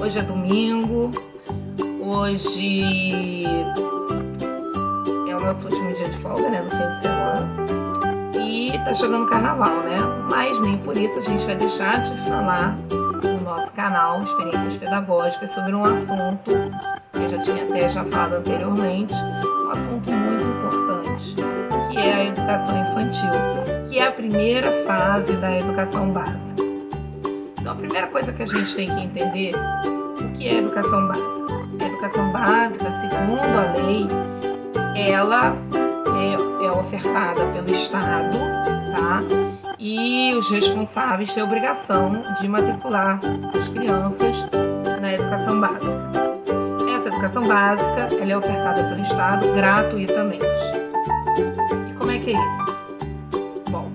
Hoje é domingo, hoje é o nosso último dia de folga, né, no fim de semana. E tá chegando o carnaval, né? Mas nem por isso a gente vai deixar de falar no nosso canal Experiências Pedagógicas sobre um assunto que eu já tinha até falado anteriormente, um assunto muito importante, que é a educação infantil, que é a primeira fase da educação básica. Então, a primeira coisa que a gente tem que entender o que é educação básica. A educação básica, segundo a lei, ela é ofertada pelo Estado, tá? E os responsáveis têm a obrigação de matricular as crianças na educação básica. Essa educação básica, ela é ofertada pelo Estado gratuitamente. E como é que é isso? Bom,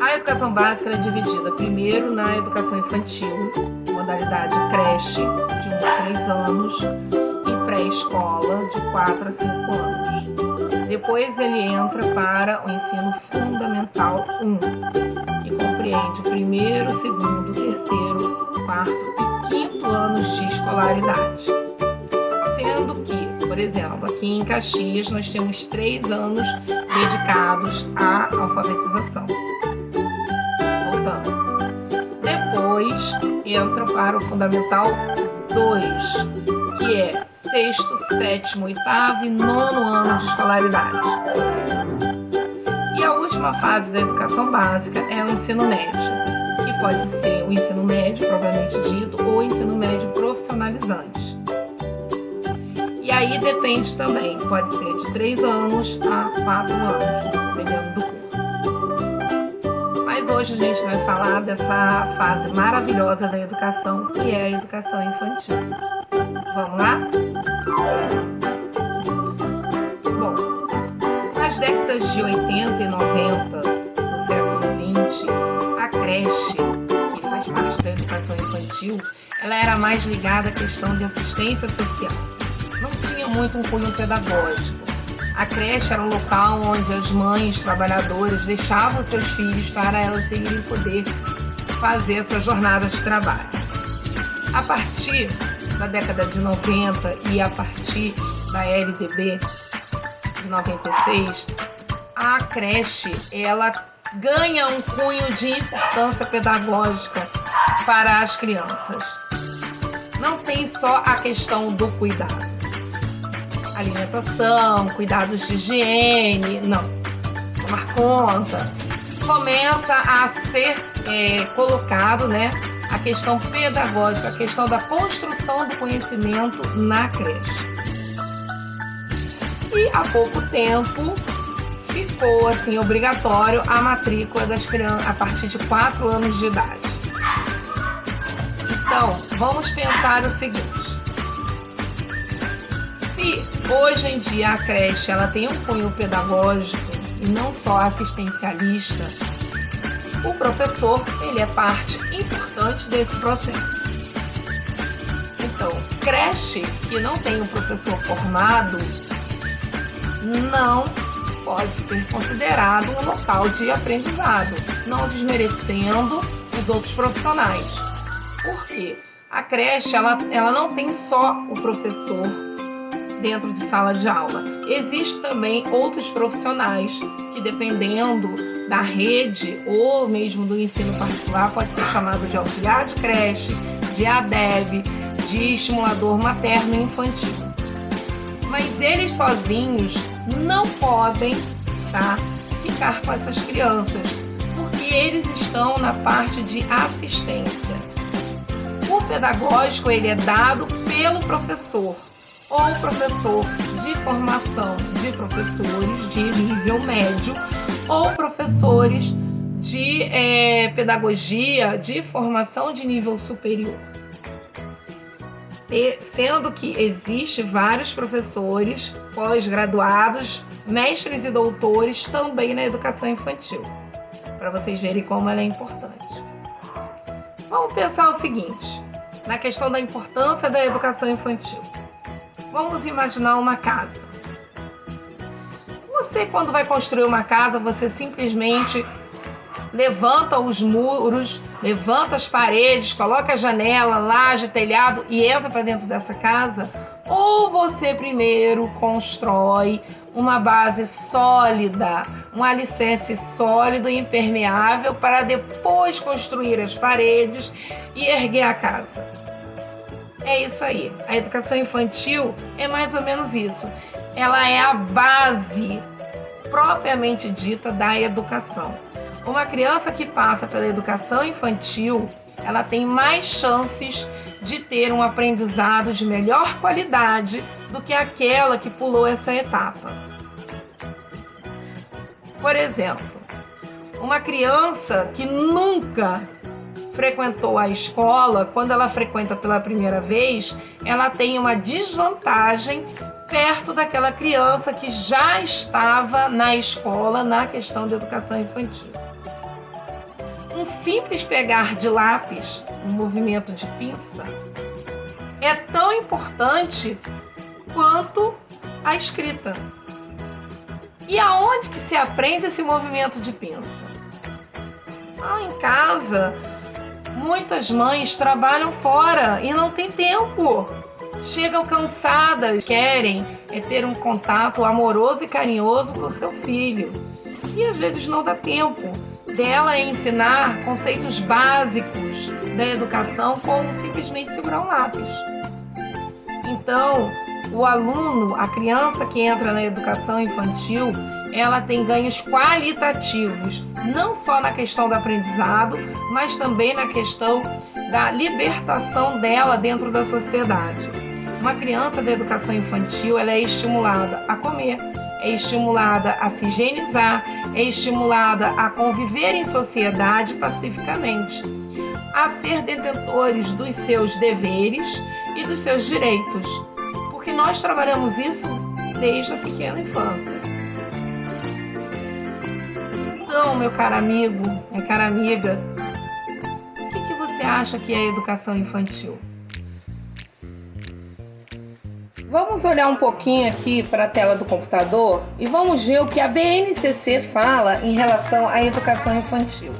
a educação básica é dividida primeiro na educação infantil, modalidade creche, de 1 a 3 anos, e pré-escola, de 4 a 5 anos. Depois ele entra para o ensino fundamental 1, que compreende o primeiro, segundo, terceiro, quarto e quinto anos de escolaridade. Sendo que, por exemplo, aqui em Caxias nós temos 3 anos dedicados à alfabetização. Voltando. Depois entra para o fundamental 2, que é 6º, 7º, 8º e 9º ano de escolaridade. E a última fase da educação básica é o ensino médio, que pode ser o ensino médio, propriamente dito, ou o ensino médio profissionalizante. E aí depende também, pode ser de 3 anos a 4 anos, dependendo do curso. Mas hoje a gente vai falar dessa fase maravilhosa da educação, que é a educação infantil. Vamos lá? Bom, nas décadas de 80 e 90 do século XX, a creche, que faz parte da educação infantil, ela era mais ligada à questão de assistência social. Não tinha muito um cunho pedagógico. A creche era um local onde as mães trabalhadoras deixavam seus filhos para elas irem poder fazer a sua jornada de trabalho. A partir da década de 90 e a partir da LDB de 96, a creche ela ganha um cunho de importância pedagógica para as crianças. Não tem só a questão do cuidado, alimentação, cuidados de higiene, não, tomar conta. Começa a ser colocado, né, a questão pedagógica, a questão da construção do conhecimento na creche. E há pouco tempo ficou assim obrigatório a matrícula das crianças a partir de 4 anos de idade. Então, vamos pensar o seguinte: se hoje em dia a creche ela tem um cunho pedagógico e não só assistencialista, o professor ele é parte importante desse processo. Então, creche que não tem um professor formado não pode ser considerado um local de aprendizado, não desmerecendo os outros profissionais. Por quê? A creche ela não tem só o professor dentro de sala de aula. Existem também outros profissionais que, dependendo da rede ou mesmo do ensino particular, pode ser chamado de auxiliar de creche, de ADEB, de estimulador materno e infantil. Mas eles sozinhos não podem, tá, ficar com essas crianças, porque eles estão na parte de assistência. O pedagógico ele é dado pelo professor, ou professor de formação de professores de nível médio, ou professores de pedagogia de formação de nível superior. Sendo que existe vários professores pós-graduados, mestres e doutores também na educação infantil, para vocês verem como ela é importante. Vamos pensar o seguinte, na questão da importância da educação infantil. Vamos imaginar uma casa. Você, quando vai construir uma casa, você simplesmente levanta os muros, levanta as paredes, coloca a janela, laje, telhado e entra para dentro dessa casa, ou você primeiro constrói uma base sólida, um alicerce sólido e impermeável para depois construir as paredes e erguer a casa. É isso aí. A educação infantil é mais ou menos isso. Ela é a base propriamente dita da educação. Uma criança que passa pela educação infantil, ela tem mais chances de ter um aprendizado de melhor qualidade do que aquela que pulou essa etapa. Por exemplo, uma criança que nunca frequentou a escola, quando ela frequenta pela primeira vez, ela tem uma desvantagem perto daquela criança que já estava na escola na questão da educação infantil. Um simples pegar de lápis, um movimento de pinça, é tão importante quanto a escrita. E aonde que se aprende esse movimento de pinça? Em casa. Muitas mães trabalham fora e não têm tempo. Chegam cansadas, querem ter um contato amoroso e carinhoso com o seu filho. E às vezes não dá tempo dela ensinar conceitos básicos da educação, como simplesmente segurar um lápis. Então, o aluno, a criança que entra na educação infantil, ela tem ganhos qualitativos, não só na questão do aprendizado, mas também na questão da libertação dela dentro da sociedade. Uma criança da educação infantil, ela é estimulada a comer, é estimulada a se higienizar, é estimulada a conviver em sociedade pacificamente, a ser detentores dos seus deveres e dos seus direitos, porque nós trabalhamos isso desde a pequena infância. Então, meu caro amigo, minha cara amiga, o que você acha que é educação infantil? Vamos olhar um pouquinho aqui para a tela do computador e vamos ver o que a BNCC fala em relação à educação infantil.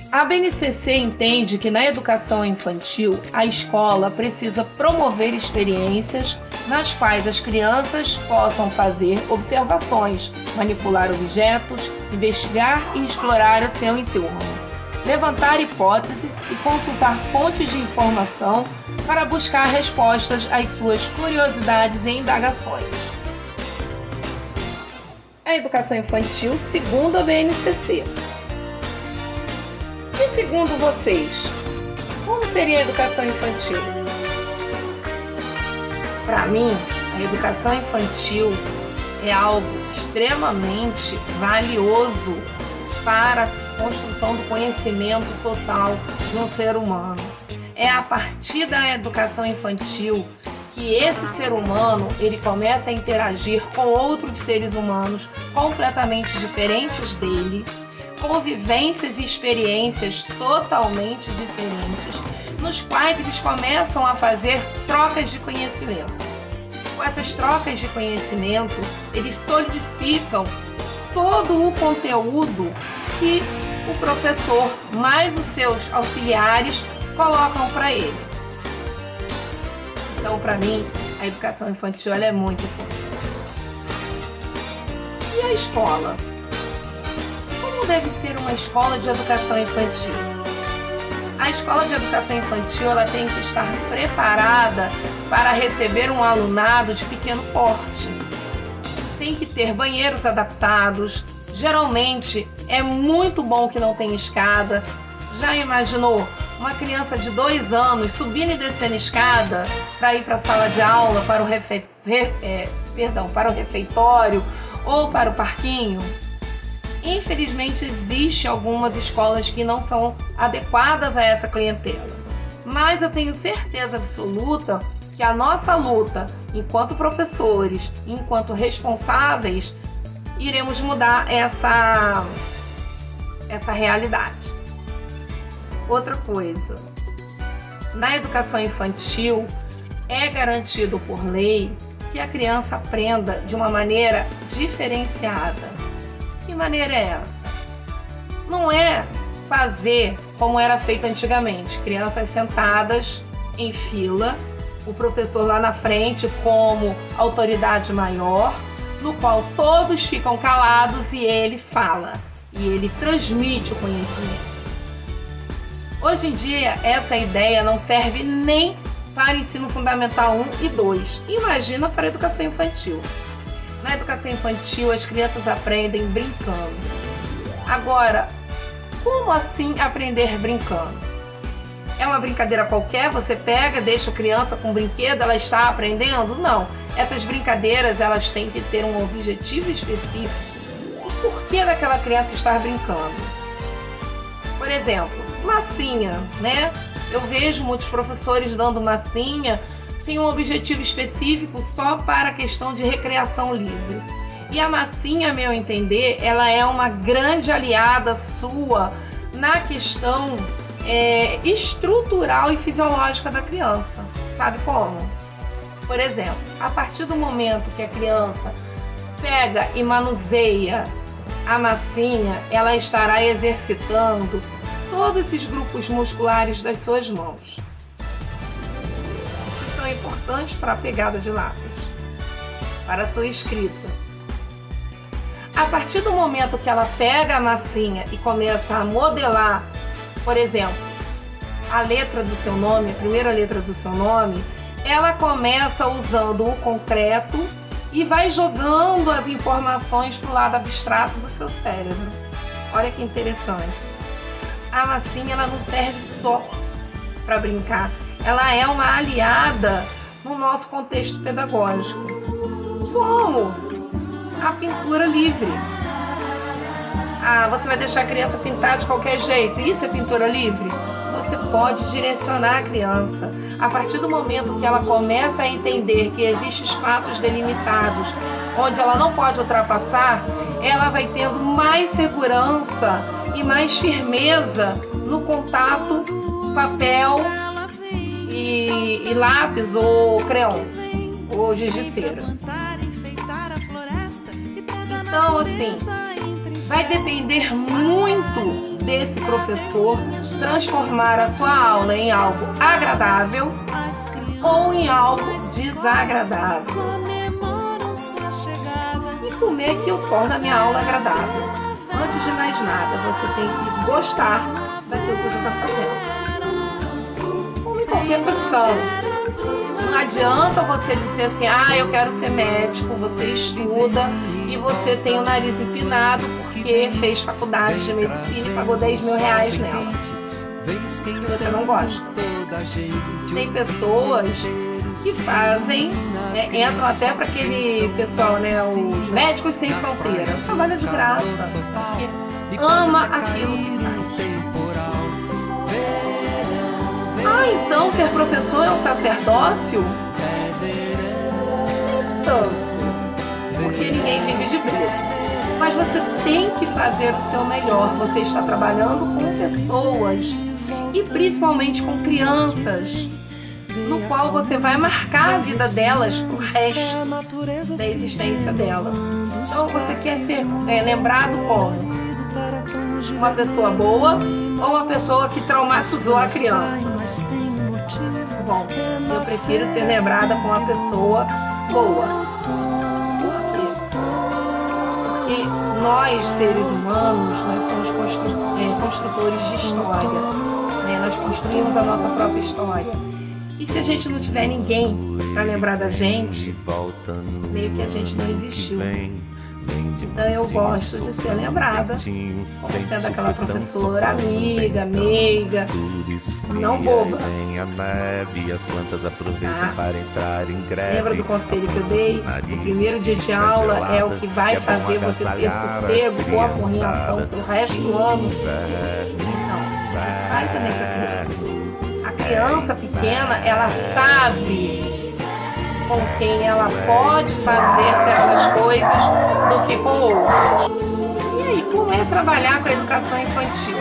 A BNCC entende que na educação infantil, a escola precisa promover experiências nas quais as crianças possam fazer observações, manipular objetos, investigar e explorar o seu entorno, levantar hipóteses e consultar fontes de informação para buscar respostas às suas curiosidades e indagações. A educação infantil, segundo a BNCC. E segundo vocês, como seria a educação infantil? Para mim, a educação infantil é algo extremamente valioso para a construção do conhecimento total de um ser humano. É a partir da educação infantil que esse ser humano ele começa a interagir com outros seres humanos completamente diferentes dele, com vivências e experiências totalmente diferentes, nos quais eles começam a fazer trocas de conhecimento. Com essas trocas de conhecimento, eles solidificam todo o conteúdo que o professor mais os seus auxiliares colocam para ele. Então, para mim, a educação infantil ela é muito importante. E a escola? Como deve ser uma escola de educação infantil? A escola de educação infantil ela tem que estar preparada para receber um alunado de pequeno porte. Tem que ter banheiros adaptados. Geralmente é muito bom que não tenha escada. Já imaginou uma criança de 2 anos subindo e descendo escada para ir para a sala de aula, para o refeitório ou para o parquinho? Infelizmente, existem algumas escolas que não são adequadas a essa clientela. Mas eu tenho certeza absoluta que a nossa luta, enquanto professores, enquanto responsáveis, iremos mudar essa realidade. Outra coisa, na educação infantil, é garantido por lei que a criança aprenda de uma maneira diferenciada. maneira é essa? Não é fazer como era feito antigamente, crianças sentadas em fila, o professor lá na frente como autoridade maior, no qual todos ficam calados e ele fala, e ele transmite o conhecimento. Hoje em dia, essa ideia não serve nem para ensino fundamental 1 e 2. Imagina para a educação infantil. Na educação infantil, as crianças aprendem brincando. Agora, como assim aprender brincando? É uma brincadeira qualquer? Você pega, deixa a criança com um brinquedo, ela está aprendendo? Não. Essas brincadeiras, elas têm que ter um objetivo específico. O porquê daquela criança estar brincando? Por exemplo, massinha, né? Eu vejo muitos professores dando massinha sem um objetivo específico, só para a questão de recreação livre. E a massinha, a meu entender, ela é uma grande aliada sua na questão estrutural e fisiológica da criança. Sabe como? Por exemplo, a partir do momento que a criança pega e manuseia a massinha, ela estará exercitando todos esses grupos musculares das suas mãos, que são importantes para a pegada de lápis, para a sua escrita. A partir do momento que ela pega a massinha e começa a modelar, por exemplo, a letra do seu nome, a primeira letra do seu nome, ela começa usando o concreto e vai jogando as informações para o lado abstrato do seu cérebro. Olha que interessante. A massinha, ela não serve só para brincar, ela é uma aliada no nosso contexto pedagógico. Como? A pintura livre. Ah, você vai deixar a criança pintar de qualquer jeito? Isso é pintura livre? Você pode direcionar a criança. A partir do momento que ela começa a entender que existem espaços delimitados onde ela não pode ultrapassar, ela vai tendo mais segurança e mais firmeza no contato papel e lápis ou creon ou giz de cera. Então, assim, vai depender muito desse professor transformar a sua aula em algo agradável ou em algo desagradável. E como é que eu torno a minha aula agradável? Antes de mais nada, você tem que gostar daquilo que você está fazendo. Como em qualquer profissão. Não adianta você dizer assim, eu quero ser médico, você estuda e você tem o nariz empinado porque fez faculdade de medicina e pagou 10 mil reais nela. Que você não gosta. Tem pessoas que fazem, entram até para aquele pessoal, os médicos sem fronteira, trabalha de graça, porque ama aquilo que faz. Então ser professor é um sacerdócio? Então, porque ninguém vive de preço. Mas você tem que fazer o seu melhor. Você está trabalhando com pessoas e principalmente com crianças, no qual você vai marcar a vida delas pro resto da existência dela. Então você quer ser lembrado como uma pessoa boa ou uma pessoa que traumatizou a criança? Bom, eu prefiro ser lembrada como uma pessoa boa. Por quê? Porque nós, seres humanos, nós somos construtores de história. Nós construímos a nossa própria história. E se a gente não tiver ninguém para lembrar da gente, meio que a gente não existiu. Então eu gosto de ser lembrada como sendo aquela professora amiga, meiga, não boba. Lembra do conselho que eu dei? O primeiro dia de aula é o que vai fazer você ter sossego ou apurrinhação pro resto do ano. Então, isso vai também para a criança pequena, ela sabe com quem ela pode fazer certas coisas do que com outros. E aí, como é trabalhar com a educação infantil?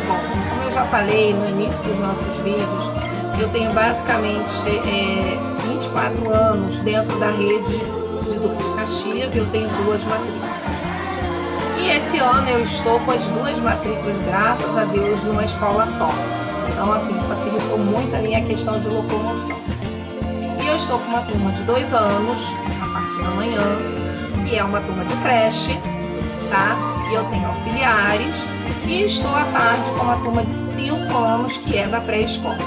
Bom, como eu já falei no início dos nossos vídeos, eu tenho basicamente 24 anos dentro da rede de Duque de Caxias, eu tenho 2 matrizes. E E esse ano eu estou com as 2 matrículas, graças a Deus, numa escola só. Então, assim, facilitou muito a minha questão de locomoção. E eu estou com uma turma de 2 anos, a partir da manhã, que é uma turma de creche, tá? E eu tenho auxiliares. E estou à tarde com uma turma de 5 anos, que é da pré-escola.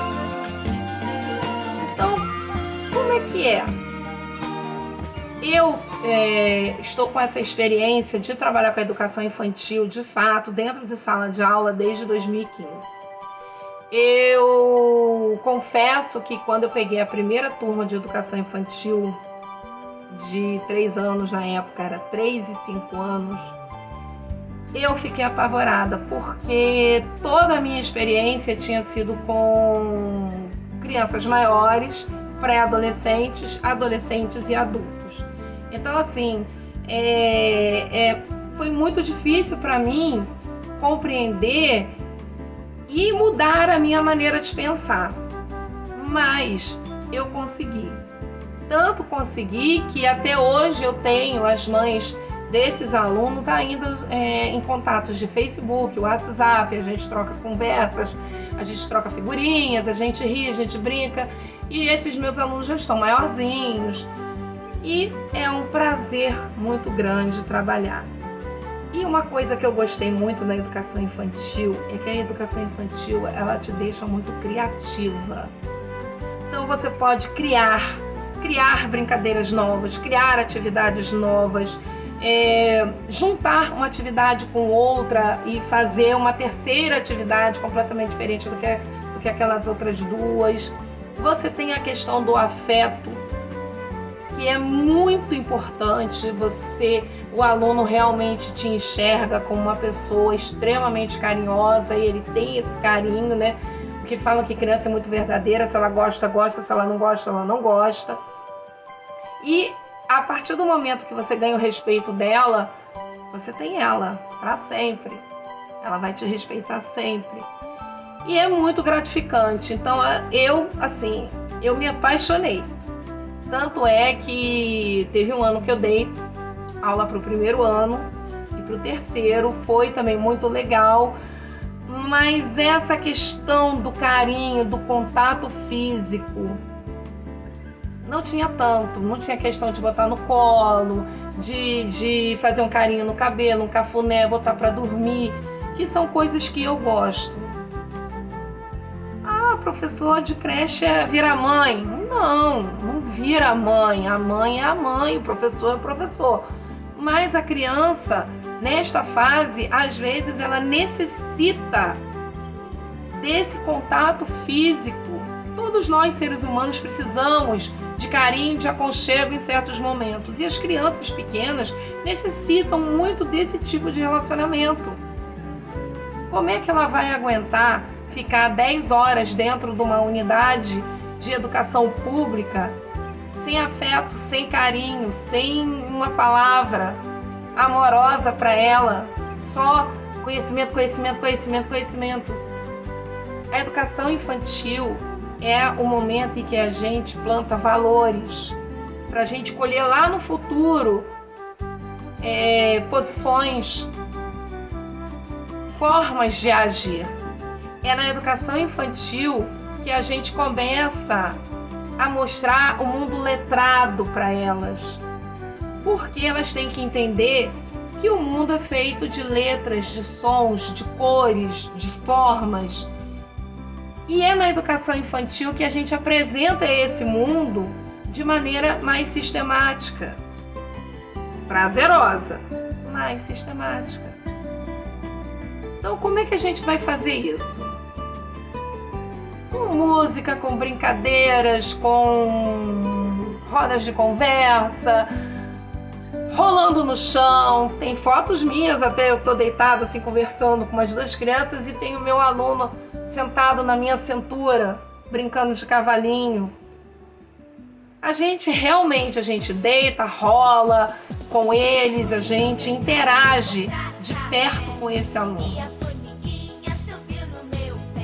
Então, como é que é? Eu estou com essa experiência de trabalhar com a educação infantil, de fato, dentro de sala de aula desde 2015. Eu confesso que quando eu peguei a primeira turma de educação infantil de 3 anos, na época era 3 e 5 anos, eu fiquei apavorada, porque toda a minha experiência tinha sido com crianças maiores, pré-adolescentes, adolescentes e adultos. Então, assim, foi muito difícil para mim compreender e mudar a minha maneira de pensar. Mas eu consegui. Tanto consegui que até hoje eu tenho as mães desses alunos ainda em contatos de Facebook, WhatsApp, a gente troca conversas, a gente troca figurinhas, a gente ri, a gente brinca. E esses meus alunos já estão maiorzinhos. E é um prazer muito grande trabalhar. E uma coisa que eu gostei muito na educação infantil é que a educação infantil, ela te deixa muito criativa. Então você pode criar brincadeiras novas, criar atividades novas, juntar uma atividade com outra e fazer uma terceira atividade completamente diferente do que aquelas outras 2. Você tem a questão do afeto, que é muito importante. O aluno realmente te enxerga como uma pessoa extremamente carinhosa e ele tem esse carinho, né? Porque falam que criança é muito verdadeira, se ela gosta, gosta, se ela não gosta, ela não gosta. E a partir do momento que você ganha o respeito dela, você tem ela para sempre. Ela vai te respeitar sempre. E é muito gratificante. Então eu me apaixonei. Tanto é que teve um ano que eu dei aula para o 1º ano e para o 3º, foi também muito legal, mas essa questão do carinho, do contato físico, não tinha tanto, não tinha questão de botar no colo, de fazer um carinho no cabelo, um cafuné, botar para dormir, que são coisas que eu gosto. Professor de creche vira mãe. Não vira mãe. A mãe é a mãe, o professor é o professor. Mas a criança, nesta fase, às vezes ela necessita desse contato físico. Todos nós, seres humanos, precisamos de carinho, de aconchego em certos momentos. E as crianças pequenas necessitam muito desse tipo de relacionamento. Como é que ela vai aguentar ficar 10 horas dentro de uma unidade de educação pública sem afeto, sem carinho, sem uma palavra amorosa para ela, só conhecimento, conhecimento, conhecimento, conhecimento? A educação infantil é o momento em que a gente planta valores para a gente colher lá no futuro posições, formas de agir. É na educação infantil que a gente começa a mostrar o mundo letrado para elas. Porque elas têm que entender que o mundo é feito de letras, de sons, de cores, de formas. E é na educação infantil que a gente apresenta esse mundo de maneira mais sistemática. Prazerosa, mas sistemática. Então, como é que a gente vai fazer isso? Com música, com brincadeiras, com rodas de conversa, rolando no chão. Tem fotos minhas, até eu estou deitada assim conversando com umas 2 crianças e tem o meu aluno sentado na minha cintura, brincando de cavalinho. A gente deita, rola com eles, a gente interage de perto com esse aluno.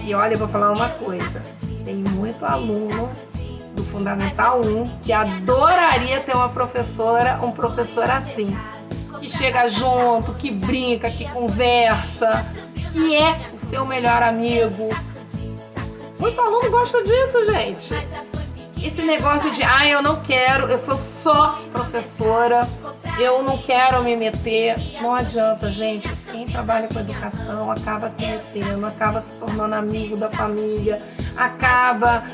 E olha, eu vou falar uma coisa, tem muito aluno do Fundamental 1 que adoraria ter um professor assim, que chega junto, que brinca, que conversa, que é o seu melhor amigo. Muito aluno gosta disso, gente. Esse negócio de, eu não quero, eu sou só professora, eu não quero me meter. Não adianta, gente. Quem trabalha com educação acaba se metendo, acaba se tornando amigo da família, acaba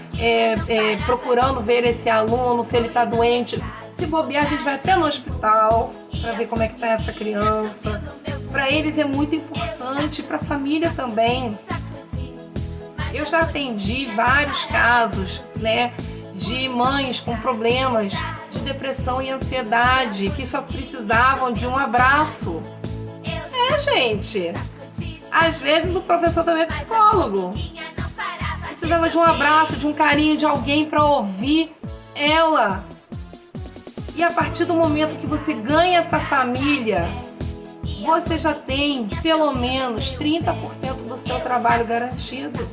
procurando ver esse aluno, se ele está doente. Se bobear, a gente vai até no hospital para ver como é que está essa criança. Para eles é muito importante, para a família também. Eu já atendi vários casos, né, de mães com problemas de depressão e ansiedade que só precisavam de um abraço. Gente, às vezes o professor também é psicólogo. Precisava de um abraço, de um carinho, de alguém para ouvir ela. E a partir do momento que você ganha essa família, você já tem pelo menos 30% do seu trabalho garantido.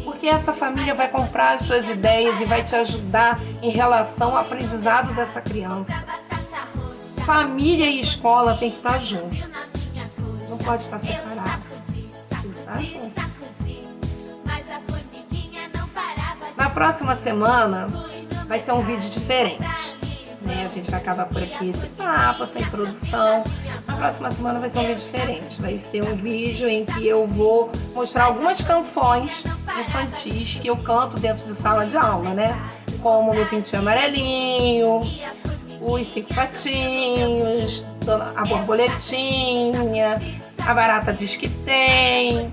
Porque essa família vai comprar as suas ideias e vai te ajudar em relação ao aprendizado dessa criança. Família e escola tem que estar junto. Não pode estar separado. Tem que estar junto. Na próxima semana vai ser um vídeo diferente. A gente vai acabar por aqui esse papo, essa introdução. Na próxima semana vai ser um vídeo diferente. Vai ser um vídeo em que eu vou mostrar algumas canções infantis que eu canto dentro de sala de aula, né? Como Meu Pintinho Amarelinho, Os Cinco Patinhos, A Borboletinha, A Barata Diz Que Tem.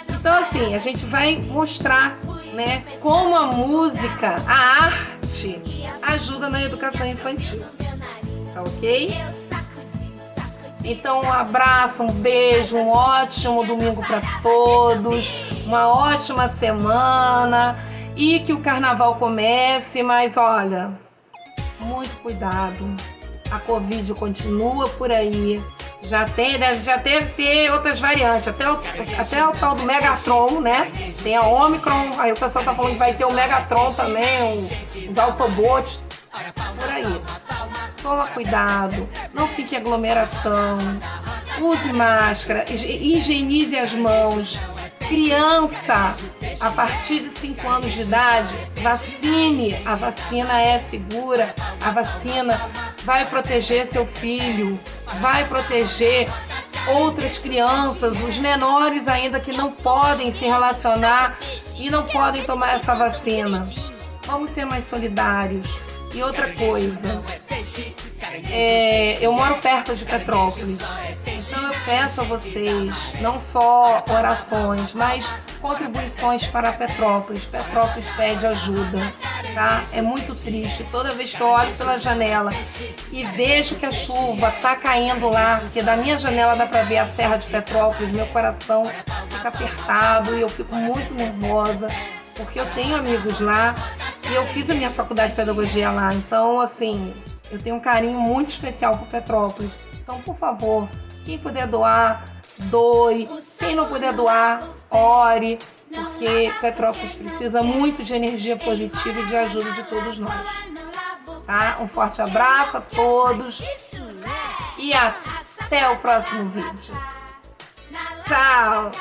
Então, assim, a gente vai mostrar, né, como a música, a arte, ajuda na educação infantil. Tá ok? Então, um abraço, um beijo, um ótimo domingo para todos, uma ótima semana e que o carnaval comece, mas olha, muito cuidado, a Covid continua por aí, já deve ter outras variantes, até o tal do Megatron, né? Tem a Omicron, aí o pessoal tá falando que vai ter o Megatron também, os Autobots, por aí. Toma cuidado, não fique em aglomeração, use máscara, higienize as mãos. Criança, a partir de 5 anos de idade, vacine. A vacina é segura, a vacina vai proteger seu filho, vai proteger outras crianças, os menores ainda que não podem se relacionar e não podem tomar essa vacina. Vamos ser mais solidários. E outra coisa, eu moro perto de Petrópolis, então eu peço a vocês não só orações, mas contribuições para Petrópolis. Petrópolis pede ajuda, tá? É muito triste. Toda vez que eu olho pela janela e vejo que a chuva tá caindo lá, porque da minha janela dá para ver a Serra de Petrópolis, meu coração fica apertado e eu fico muito nervosa, porque eu tenho amigos lá e eu fiz a minha faculdade de pedagogia lá. Então, assim, eu tenho um carinho muito especial por Petrópolis. Então, por favor, quem puder doar, doe. Quem não puder doar, ore, porque Petrópolis precisa muito de energia positiva e de ajuda de todos nós. Tá? Um forte abraço a todos e até o próximo vídeo. Tchau!